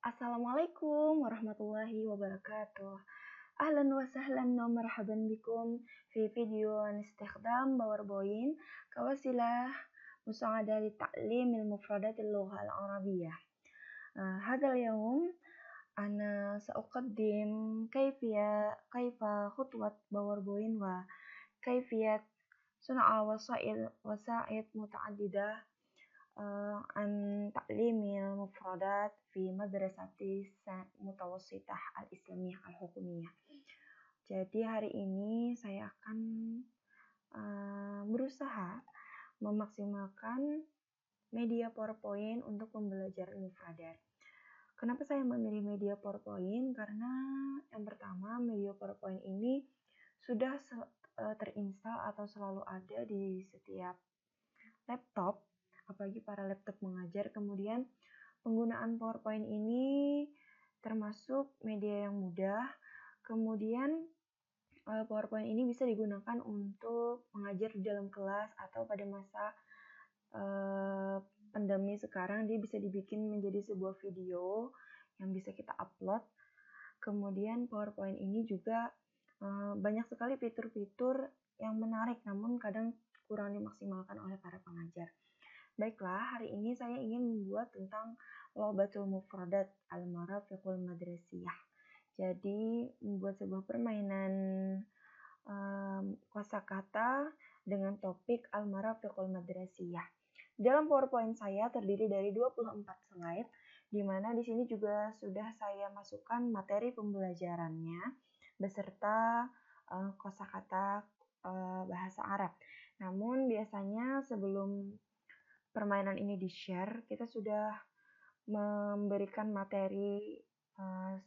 Assalamualaikum warahmatullahi wabarakatuh. أهلا وسهلا ومرحبا بكم في فيديو عن استخدام باوربوينت كوسيلة مساعدة لتعليم المفردات اللغة العربية. هذا اليوم أنا سأقدم كيف خطوة باوربوينت وكيفية صنع وسائط متعددة عن تعليم المفردات في مدرسة متوسطة الإسلامية الحكومية. Jadi hari ini saya akan berusaha memaksimalkan media PowerPoint untuk pembelajaran mufradat. Kenapa saya memilih media PowerPoint? Karena yang pertama, media PowerPoint ini sudah terinstal atau selalu ada di setiap laptop, apalagi para laptop mengajar. Kemudian penggunaan PowerPoint ini termasuk media yang mudah. Kemudian PowerPoint ini bisa digunakan untuk mengajar di dalam kelas atau pada masa pandemi sekarang dia bisa dibikin menjadi sebuah video yang bisa kita upload. Kemudian PowerPoint ini juga banyak sekali fitur-fitur yang menarik namun kadang kurang dimaksimalkan oleh para pengajar. Baiklah, hari ini saya ingin membuat tentang Lobatul Mufradat Al-Marafiqul Madrasiyah. Jadi, membuat sebuah permainan kosakata dengan topik Al-Marafiqul Madrasiyah. Dalam PowerPoint saya terdiri dari 24 slide, di mana di sini juga sudah saya masukkan materi pembelajarannya beserta kosakata bahasa Arab. Namun biasanya sebelum permainan ini di-share, kita sudah memberikan materi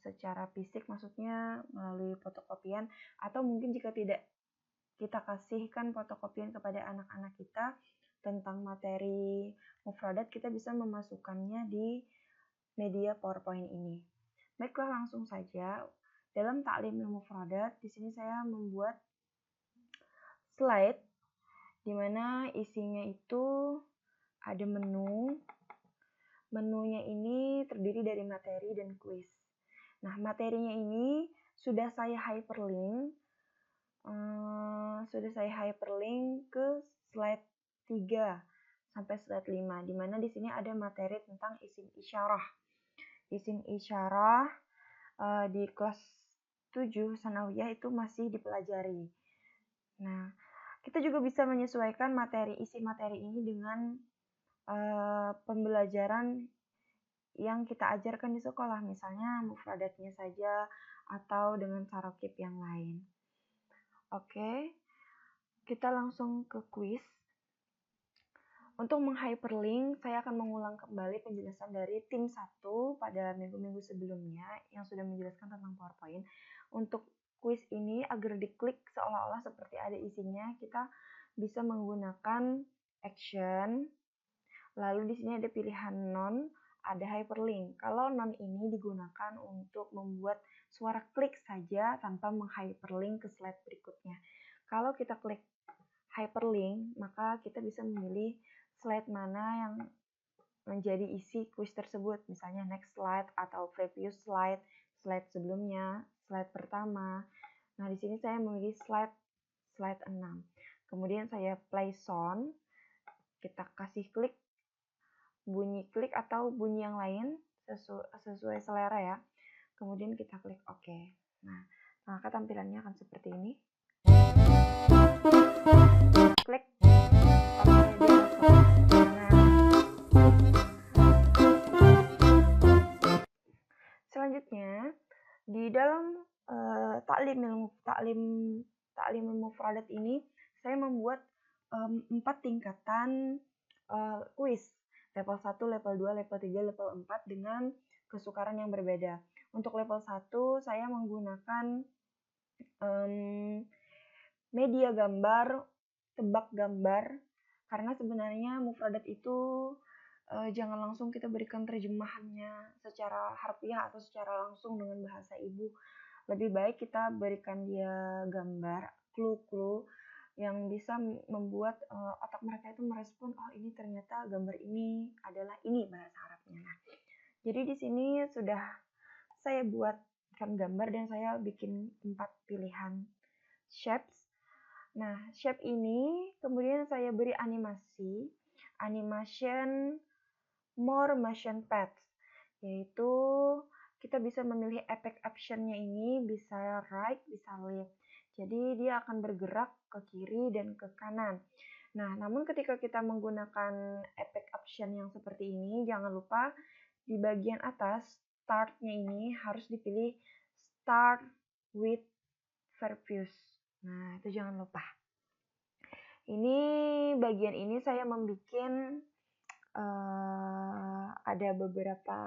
secara fisik, maksudnya melalui fotokopian, atau mungkin jika tidak kita kasihkan fotokopian kepada anak-anak kita tentang materi mufradat, kita bisa memasukkannya di media PowerPoint ini. Baiklah, langsung saja. Dalam taklim mufradat, di sini saya membuat slide di mana isinya itu ada menu. Menunya ini terdiri dari materi dan kuis. Nah, materinya ini sudah saya hyperlink ke slide 3 sampai slide 5, di mana di sini ada materi tentang isim isyarah. Isim isyarah di kelas 7 sanawiyah itu masih dipelajari. Nah, kita juga bisa menyesuaikan isi materi ini dengan pembelajaran yang kita ajarkan di sekolah, misalnya mufradatnya saja atau dengan tarokib yang lain. Oke, kita langsung ke kuis. Untuk menghyperlink, saya akan mengulang kembali penjelasan dari tim 1 pada minggu-minggu sebelumnya yang sudah menjelaskan tentang PowerPoint. Untuk kuis ini, agar diklik seolah-olah seperti ada isinya, kita bisa menggunakan action. Lalu di sini ada pilihan non, ada hyperlink. Kalau non ini digunakan untuk membuat suara klik saja tanpa menghyperlink ke slide berikutnya. Kalau kita klik hyperlink, maka kita bisa memilih slide mana yang menjadi isi kuis tersebut. Misalnya next slide atau previous slide, slide sebelumnya, slide pertama. Nah, di sini saya memilih slide 6. Kemudian saya play sound. Kita kasih klik, bunyi klik atau bunyi yang lain sesuai selera ya. Kemudian kita klik OK. Nah, maka tampilannya akan seperti ini. Klik OK. Selanjutnya, di dalam taklim mufradat ini saya membuat 4 tingkatan kuis. Level 1, level 2, level 3, level 4 dengan kesukaran yang berbeda. Untuk level 1 saya menggunakan media gambar, tebak gambar, karena sebenarnya mufradat itu jangan langsung kita berikan terjemahannya secara harfiah atau secara langsung dengan bahasa ibu. Lebih baik kita berikan dia gambar, clue-clue yang bisa membuat otak mereka itu merespon, oh ini ternyata gambar ini adalah ini bahasa Arabnya. Nah, Jadi di sini sudah saya buatkan gambar dan saya bikin 4 pilihan shapes. Nah, shape ini kemudian saya beri animation more motion paths, yaitu kita bisa memilih efek option-nya ini, bisa right, bisa left. Jadi dia akan bergerak ke kiri dan ke kanan. Nah, namun ketika kita menggunakan efek option yang seperti ini, jangan lupa di bagian atas start-nya ini harus dipilih start with previews. Nah, itu jangan lupa. Ini bagian ini saya membuat ada beberapa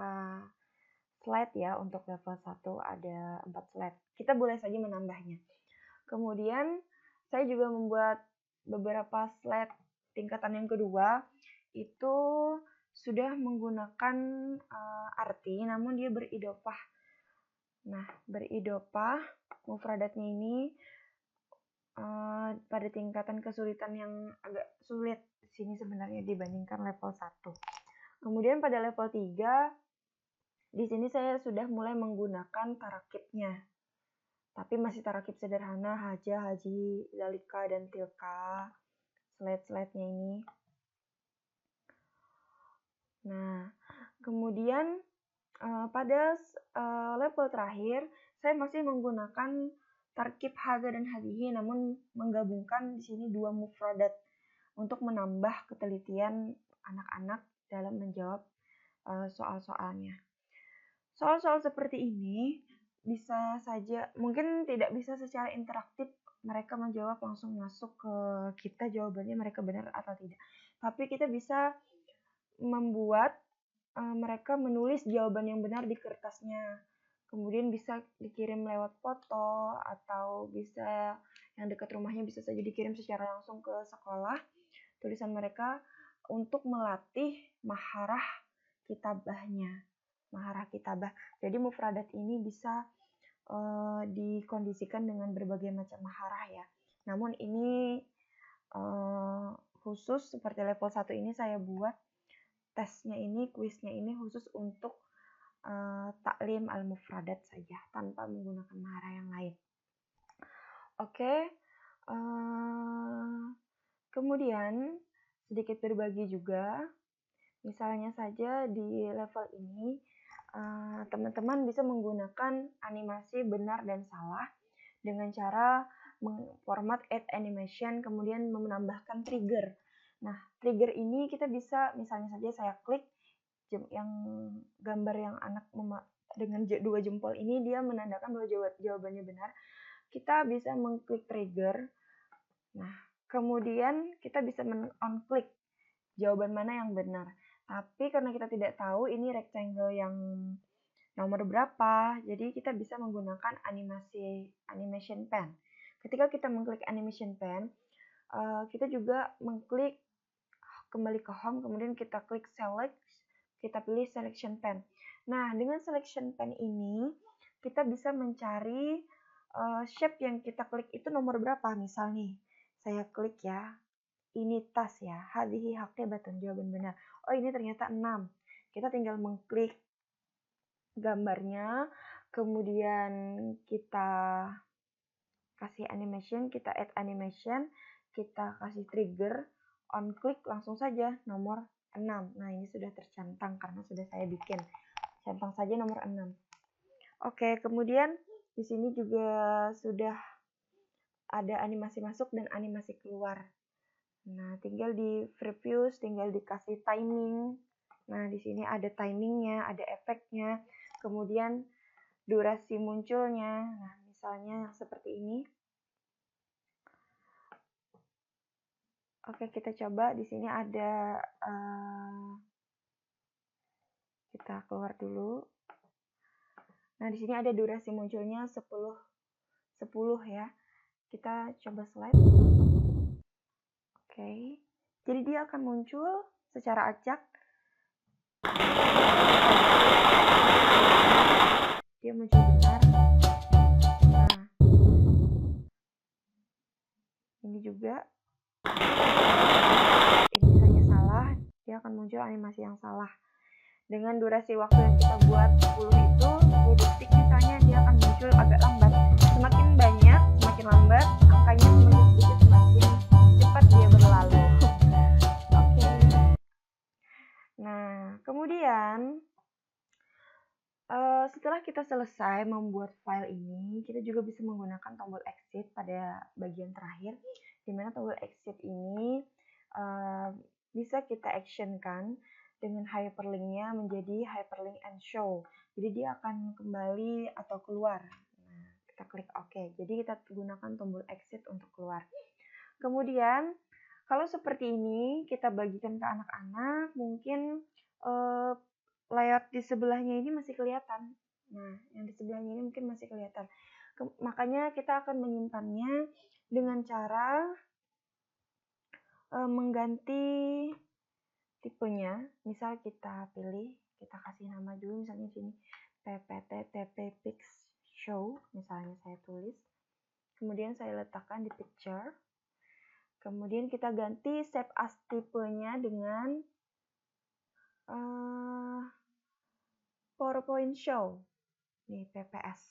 slide ya untuk level 1, ada 4 slide. Kita boleh saja menambahnya. Kemudian saya juga membuat beberapa slide tingkatan yang kedua, itu sudah menggunakan arti namun dia beridofah. Nah, beridofah mufradatnya ini pada tingkatan kesulitan yang agak sulit di sini sebenarnya dibandingkan level 1. Kemudian pada level 3 di sini saya sudah mulai menggunakan tarakibnya. Tapi masih tarakib sederhana, haja, haji, zalika, dan tilka. Slide-slide-nya ini. Nah, kemudian pada level terakhir, saya masih menggunakan tarkib haza dan hadihi, namun menggabungkan di sini 2 mufradat untuk menambah ketelitian anak-anak dalam menjawab soal-soalnya. Soal-soal seperti ini bisa saja, mungkin tidak bisa secara interaktif mereka menjawab langsung masuk ke kita jawabannya mereka benar atau tidak. Tapi kita bisa membuat mereka menulis jawaban yang benar di kertasnya. Kemudian bisa dikirim lewat foto atau bisa yang dekat rumahnya bisa saja dikirim secara langsung ke sekolah tulisan mereka untuk melatih maharah kitabahnya. Maharah kitabah. Jadi mufradat ini bisa dikondisikan dengan berbagai macam maharah ya. Namun ini khusus seperti level 1 ini saya buat tesnya ini, kuisnya ini khusus untuk taklim al-mufradat saja tanpa menggunakan maharah yang lain. Oke. Kemudian sedikit berbagi juga. Misalnya saja di level ini teman-teman bisa menggunakan animasi benar dan salah dengan cara format add animation kemudian menambahkan trigger. Nah, trigger ini kita bisa misalnya saja saya klik yang gambar yang anak dengan 2 jempol ini dia menandakan bahwa jawabannya benar. Kita bisa mengklik trigger. Nah, kemudian kita bisa on-klik jawaban mana yang benar. Tapi karena kita tidak tahu ini rectangle yang nomor berapa, jadi kita bisa menggunakan animation pen. Ketika kita mengklik animation pen, kita juga mengklik kembali ke home, kemudian kita klik select, kita pilih selection pen. Nah, dengan selection pen ini, kita bisa mencari shape yang kita klik itu nomor berapa. Misal nih, saya klik ya, ini tas ya, hadhihi haqibatun, jawaban benar. Oh, ini ternyata 6. Kita tinggal mengklik gambarnya, kemudian kita kasih animation, kita add animation, kita kasih trigger, on click langsung saja nomor 6. Nah, ini sudah tercentang karena sudah saya bikin. Centang saja nomor 6. Oke, kemudian di sini juga sudah ada animasi masuk dan animasi keluar. Nah, tinggal di previews, tinggal dikasih timing. Nah, di sini ada timingnya, ada efeknya, kemudian durasi munculnya. Nah, misalnya seperti ini. Oke, kita coba. Di sini ada, kita keluar dulu. Nah, di sini ada durasi munculnya 10 ya. Kita coba slide. Oke, jadi dia akan muncul secara acak. Dia muncul benar. Nah, ini juga. Ini misalnya salah, dia akan muncul animasi yang salah. Dengan durasi waktu yang kita buat 10 itu 10 detik misalnya, dia akan muncul agak lambat. Semakin banyak, semakin lambat, angkanya semakin sedikit, semakin cepat dia berlalu. Oke. Nah, kemudian setelah kita selesai membuat file ini, kita juga bisa menggunakan tombol exit pada bagian terakhir, di mana tombol exit ini bisa kita actionkan dengan hyperlink-nya menjadi hyperlink and show. Jadi dia akan kembali atau keluar. Nah, kita klik OK. Jadi kita gunakan tombol exit untuk keluar. Kemudian, kalau seperti ini kita bagikan ke anak-anak, mungkin layout di sebelahnya ini masih kelihatan. Nah, yang di sebelahnya ini mungkin masih kelihatan. Makanya kita akan menyimpannya dengan cara mengganti tipenya. Misal kita pilih, kita kasih nama dulu misalnya sini PPT Show, misalnya saya tulis. Kemudian saya letakkan di picture. Kemudian kita ganti save as tipenya dengan PowerPoint Show. Nih, PPS.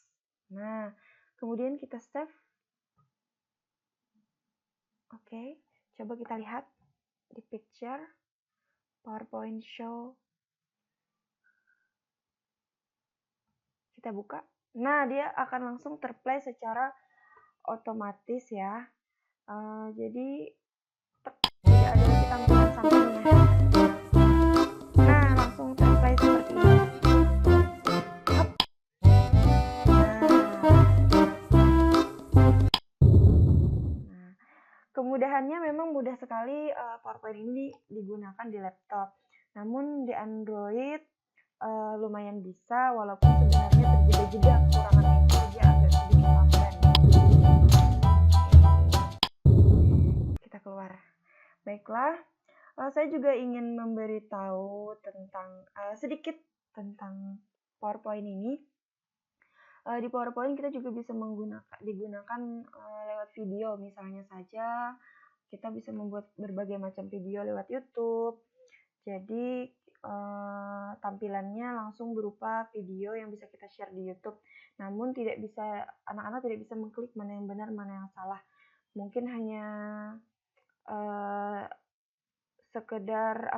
Nah, kemudian kita save. Oke, coba kita lihat di picture PowerPoint Show. Kita buka. Nah, dia akan langsung terplay secara otomatis ya. Jadi tidak ada lagi tampilan sampingnya. Nah, langsung terplay seperti ini. Nah, kemudahannya memang mudah sekali. PowerPoint ini digunakan di laptop. Namun di Android lumayan bisa, walaupun sebenarnya terjeda-jeda kekurangannya itu dia agak sedikit lamban. Kita keluar. Baiklah, saya juga ingin memberitahu tentang sedikit tentang PowerPoint ini. Di PowerPoint kita juga bisa digunakan lewat video, misalnya saja kita bisa membuat berbagai macam video lewat YouTube. Jadi tampilannya langsung berupa video yang bisa kita share di YouTube. Namun anak-anak tidak bisa mengklik mana yang benar, mana yang salah. Mungkin hanya sekedar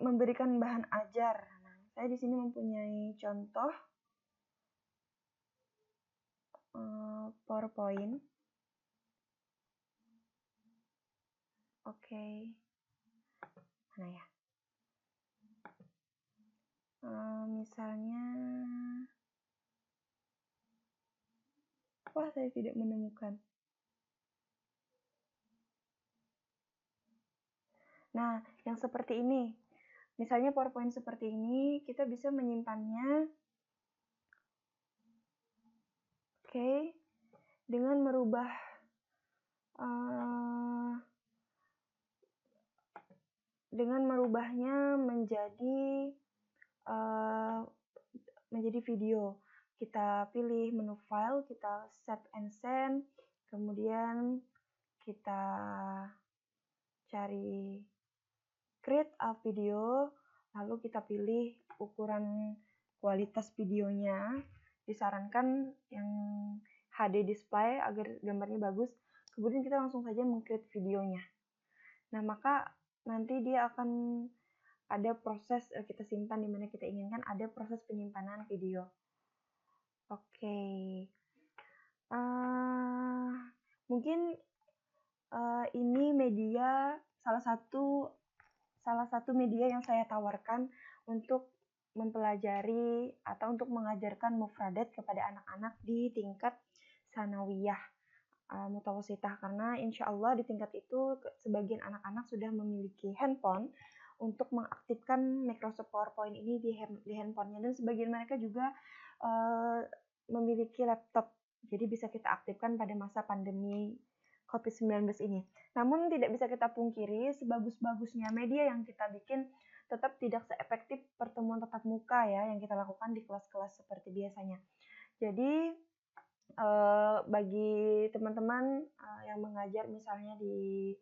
memberikan bahan ajar. Nah, saya di sini mempunyai contoh PowerPoint. Oke. Mana ya? Misalnya, wah, saya tidak menemukan. Nah, yang seperti ini. Misalnya PowerPoint seperti ini, kita bisa menyimpannya. Oke. Dengan merubahnya menjadi video. Kita pilih menu file, kita save and send, kemudian kita cari create a video, lalu kita pilih ukuran kualitas videonya. Disarankan yang HD display agar gambarnya bagus. Kemudian kita langsung saja meng-create videonya. Nah, maka nanti dia akan ada proses kita simpan di mana kita inginkan, ada proses penyimpanan video. Oke. Mungkin ini media salah satu media yang saya tawarkan untuk mempelajari atau untuk mengajarkan mufradat kepada anak-anak di tingkat sanawiyah mutawasitah, karena insya Allah di tingkat itu sebagian anak-anak sudah memiliki handphone untuk mengaktifkan Microsoft PowerPoint ini di handphonenya, dan sebagian mereka juga memiliki laptop, jadi bisa kita aktifkan pada masa pandemi COVID-19 ini. Namun tidak bisa kita pungkiri, sebagus-bagusnya media yang kita bikin tetap tidak seefektif pertemuan tatap muka ya yang kita lakukan di kelas-kelas seperti biasanya. Jadi bagi teman-teman yang mengajar misalnya di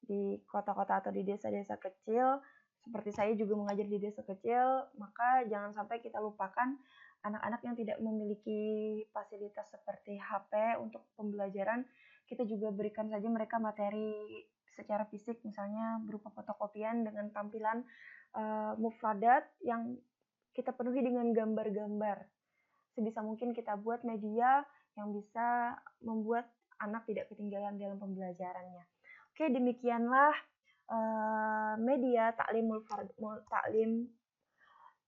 di kota-kota atau di desa-desa kecil, seperti saya juga mengajar di desa kecil, maka jangan sampai kita lupakan anak-anak yang tidak memiliki fasilitas seperti HP untuk pembelajaran. Kita juga berikan saja mereka materi secara fisik, misalnya berupa fotokopian dengan tampilan mufradat yang kita penuhi dengan gambar-gambar. Sebisa mungkin kita buat media yang bisa membuat anak tidak ketinggalan dalam pembelajarannya. Oke, demikianlah media taklim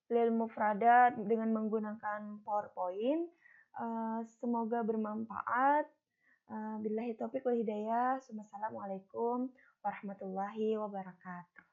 lil mufradat dengan menggunakan PowerPoint. Semoga bermanfaat. Billahi taufiq wal hidayah. Wassalamualaikum warahmatullahi wabarakatuh.